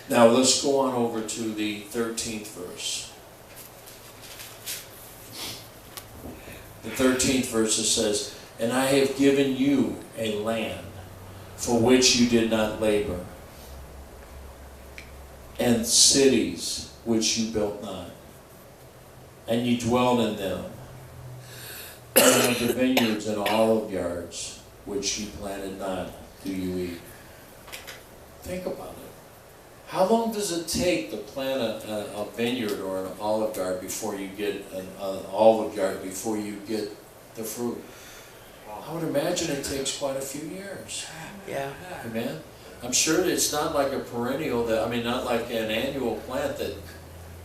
Now let's go on over to the 13th verse. The 13th verse it says, "And I have given you a land for which you did not labor, and cities which you built not, and you dwelled in them, and the vineyards and olive yards which you planted not, do you eat." Think about it. How long does it take to plant a vineyard or an olive yard before you get an olive yard before you get the fruit? I would imagine it takes quite a few years. Yeah. Amen. I'm sure it's not like a perennial not like an annual plant that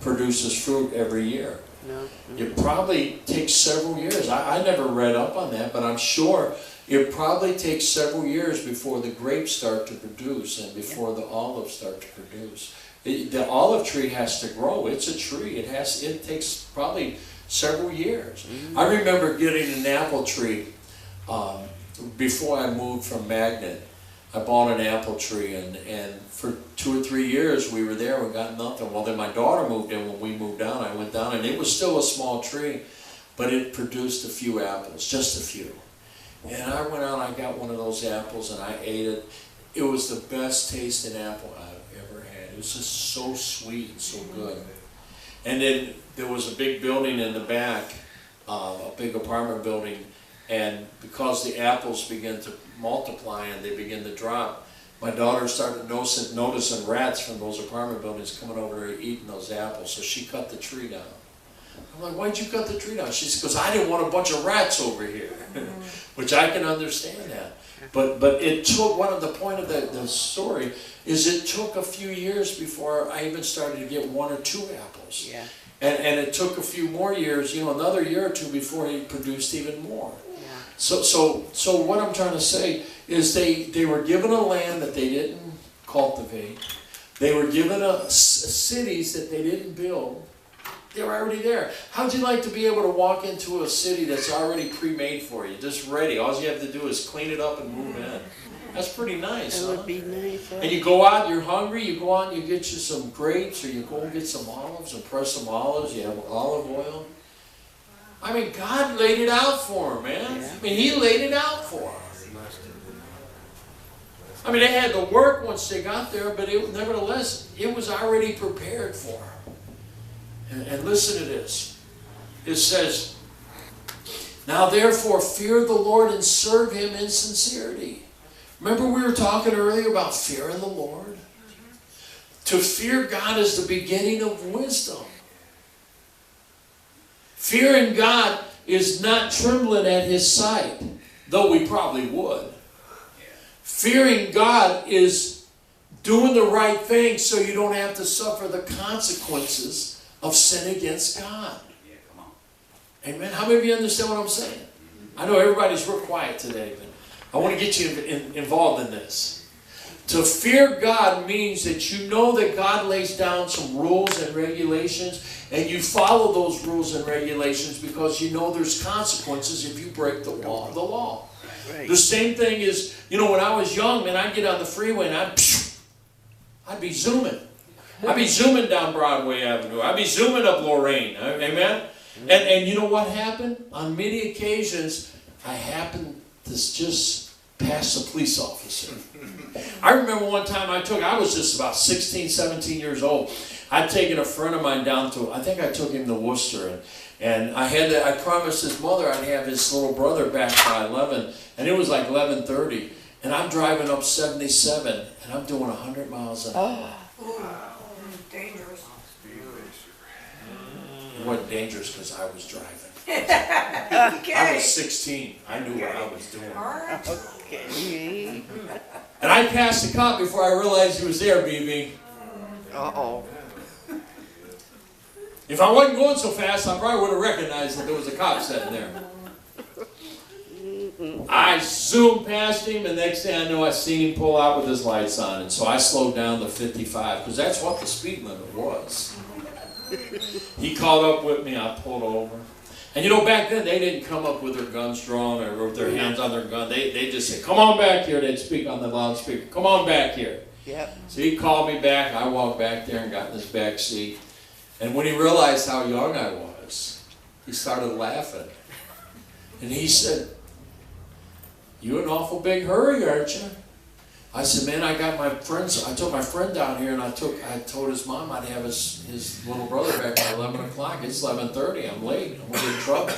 produces fruit every year. No. It probably takes several years. I never read up on that, but I'm sure it probably takes several years before the grapes start to produce and before the olives start to produce. The olive tree has to grow. It's a tree. It takes probably several years. Mm-hmm. I remember getting an apple tree before I moved from Magnet. I bought an apple tree, and for 2 or 3 years we were there. We got nothing. Well, then my daughter moved in. When we moved down, I went down, and it was still a small tree, but it produced a few apples, just a few. And I went out, I got one of those apples, and I ate it. It was the best tasting apple I've ever had. It was just so sweet and so good. And then there was a big building in the back, a big apartment building, and because the apples began to multiply and they began to drop, my daughter started noticing rats from those apartment buildings coming over there eating those apples, so she cut the tree down. I'm like, "Why'd you cut the tree down?" She said, "Because I didn't want a bunch of rats over here," which I can understand that. But it took, the point of the story is it took a few years before I even started to get 1 or 2 apples. Yeah. And it took a few more years, another year or 2 before he produced even more. Yeah. So what I'm trying to say is they were given a land that they didn't cultivate. They were given cities that they didn't build. They were already there. How'd you like to be able to walk into a city that's already pre-made for you, just ready? All you have to do is clean it up and move in. That's pretty nice, That huh? would be nice. Huh? And you go out, you're hungry, you go out and you get you some grapes, or you go and get some olives and press some olives, you have olive oil. I mean, God laid it out for them, man. Yeah. I mean, He laid it out for them. I mean, they had to work once they got there, but nevertheless, it was already prepared for them. And listen to this. It says, "Now therefore fear the Lord and serve Him in sincerity." Remember we were talking earlier about fearing the Lord? To fear God is the beginning of wisdom. Fearing God is not trembling at His sight, though we probably would. Fearing God is doing the right thing so you don't have to suffer the consequences of sin against God. Yeah, come on. Amen. How many of you understand what I'm saying? I know everybody's real quiet today, but I want to get you involved in this. To fear God means that you know that God lays down some rules and regulations, and you follow those rules and regulations because you know there's consequences if you break the law. Right. The same thing is, when I was young, man, I'd get on the freeway and I'd be zooming. I'd be zooming down Broadway Avenue. I'd be zooming up Lorraine. Amen? And you know what happened? On many occasions, I happened to just pass a police officer. I remember one time I was just about 16, 17 years old. I'd taken a friend of mine down to, I think I took him to Worcester. And I promised his mother I'd have his little brother back by 11. And it was like 11:30. And I'm driving up 77. And I'm doing 100 miles an hour. Dangerous. It wasn't dangerous because I was driving. Okay. I was 16. I knew what I was doing. All right. Okay. And I passed the cop before I realized he was there, BB. Uh-oh. If I wasn't going so fast, I probably would have recognized that there was a cop sitting there. I zoomed past him, and next thing I know, I seen him pull out with his lights on. And so I slowed down to 55, because that's what the speed limit was. He caught up with me, I pulled over. And back then, they didn't come up with their guns drawn or with their hands on their gun. They just said, "Come on back here." They'd speak on the loudspeaker. "Come on back here." Yep. So he called me back. I walked back there and got in his back seat. And when he realized how young I was, he started laughing. And he said, "You in an awful big hurry, aren't you?" I said, "Man, I got my friends. I took my friend down here, and I told his mom I'd have his little brother back by 11 o'clock. It's 11:30. I'm late. I'm gonna get in trouble."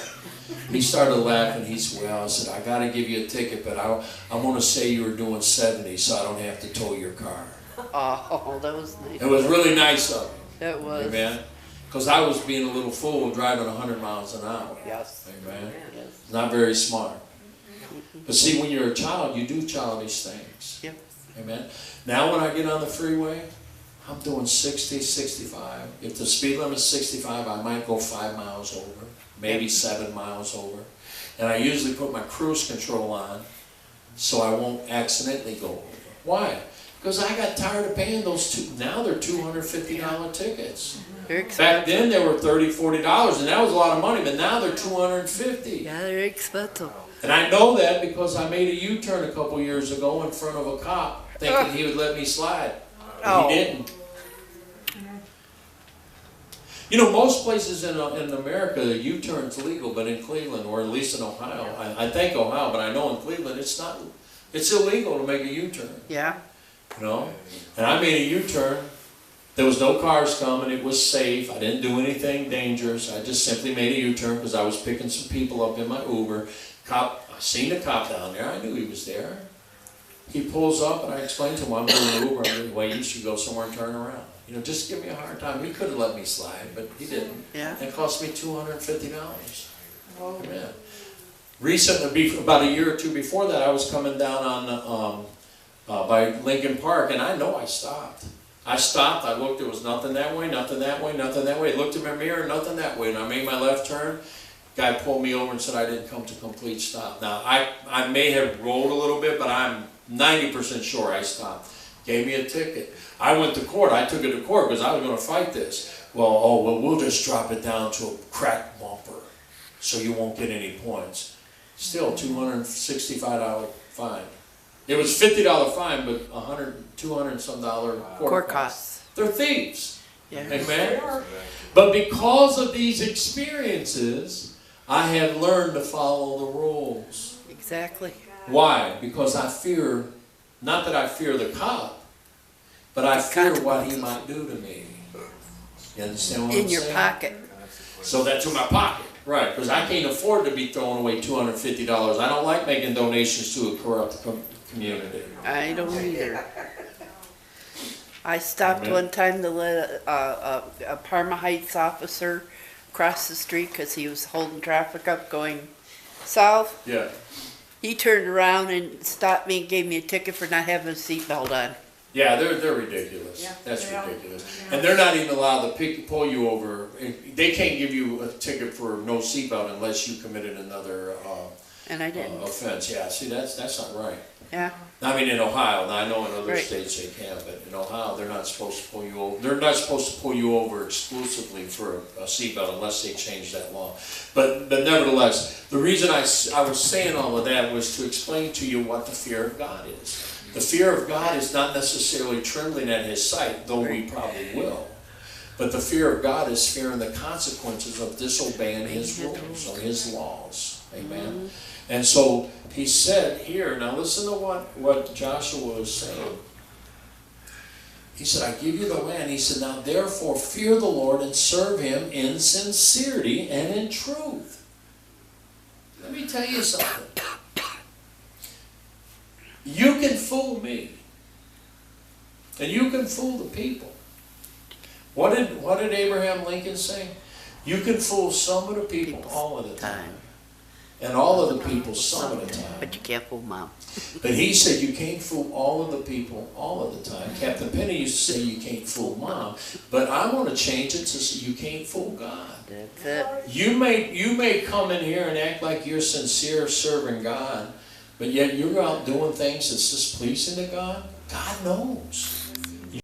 He started laughing. He said, "Well," I said, "I gotta give you a ticket, but I'm gonna say you were doing 70, so I don't have to tow your car." Oh, that was nice. It was really nice of him. That was. Amen. Because I was being a little fool driving 100 miles an hour. Yes. Amen. Yes. Not very smart. But see, when you're a child, you do childish things. Yep. Amen. Now when I get on the freeway, I'm doing 60, 65. If the speed limit's 65, I might go 5 miles over, maybe 7 miles over. And I usually put my cruise control on so I won't accidentally go over. Why? Because I got tired of paying those now they're $250 tickets. They're Back expensive. then they were $30, $40, and that was a lot of money, but now they're $250. Yeah, they're expensive. And I know that because I made a U-turn a couple years ago in front of a cop, thinking he would let me slide. But Oh. he didn't. You know, most places in America, a U-turn's legal, but in Cleveland, or at least in Ohio, I think Ohio, but I know in Cleveland it's not. It's illegal to make a U-turn. Yeah. You know? And I made a U-turn. There was no cars coming. It was safe. I didn't do anything dangerous. I just simply made a U-turn because I was picking some people up in my Uber. I seen the cop down there. I knew he was there. He pulls up and I explained to him, "I'm doing an Uber. I'm doing, well, you should go somewhere and turn around. You know, just give me a hard time." He could have let me slide, but he didn't. Yeah. It cost me $250. Amen. Recently, about a year or two before that, I was coming down on by Lincoln Park, and I know I stopped. I stopped, I looked, there was nothing that way, nothing that way, nothing that way. I looked in my mirror, nothing that way, and I made my left turn. Guy pulled me over and said I didn't come to complete stop. Now, I may have rolled a little bit, but I'm 90% sure I stopped. Gave me a ticket. I went to court. I took it to court because I was going to fight this. Well, we'll just drop it down to a cracked bumper so you won't get any points. Still, $265 fine. It was $50 fine, but $200 and some court costs. They're thieves. Yeah. Amen. But because of these experiences, I have learned to follow the rules. Exactly. Why? Because I fear, not that I fear the cop, but I fear what he might do to me. You understand what I'm saying? In your pocket. So that's in my pocket. Right, because I can't afford to be throwing away $250. I don't like making donations to a corrupt community. I don't either. I stopped Amen. one time to let a Parma Heights officer cross the street because he was holding traffic up going south. Yeah. He turned around and stopped me and gave me a ticket for not having a seatbelt on. Yeah, they're ridiculous. Yeah, That's they are. ridiculous. Yeah. And they're not even allowed to pull you over. They can't give you a ticket for no seatbelt unless you committed another And I didn't. offense. Yeah, see, that's not right. Yeah. I mean, in Ohio, now I know in other Right. states they can, but in Ohio, they're not supposed to pull you over. They're not supposed to pull you over exclusively for a seatbelt unless they change that law. But nevertheless, the reason I was saying all of that was to explain to you what the fear of God is. The fear of God is not necessarily trembling at His sight, though we probably will. But the fear of God is fearing the consequences of disobeying His rules or His laws. Amen. And so He said here, now listen to what Joshua was saying. He said, I give you the land. He said, now therefore fear the Lord and serve Him in sincerity and in truth. Let me tell you something. You can fool me. And you can fool the people. What did Abraham Lincoln say? You can fool some of the people all of the time. And all of the people some of the time. But you can't fool Mom. But he said you can't fool all of the people all of the time. Captain Penny used to say you can't fool Mom. But I want to change it to say you can't fool God. That's it. You may come in here and act like you're sincere serving God, but yet you're out doing things that's displeasing to God. God knows.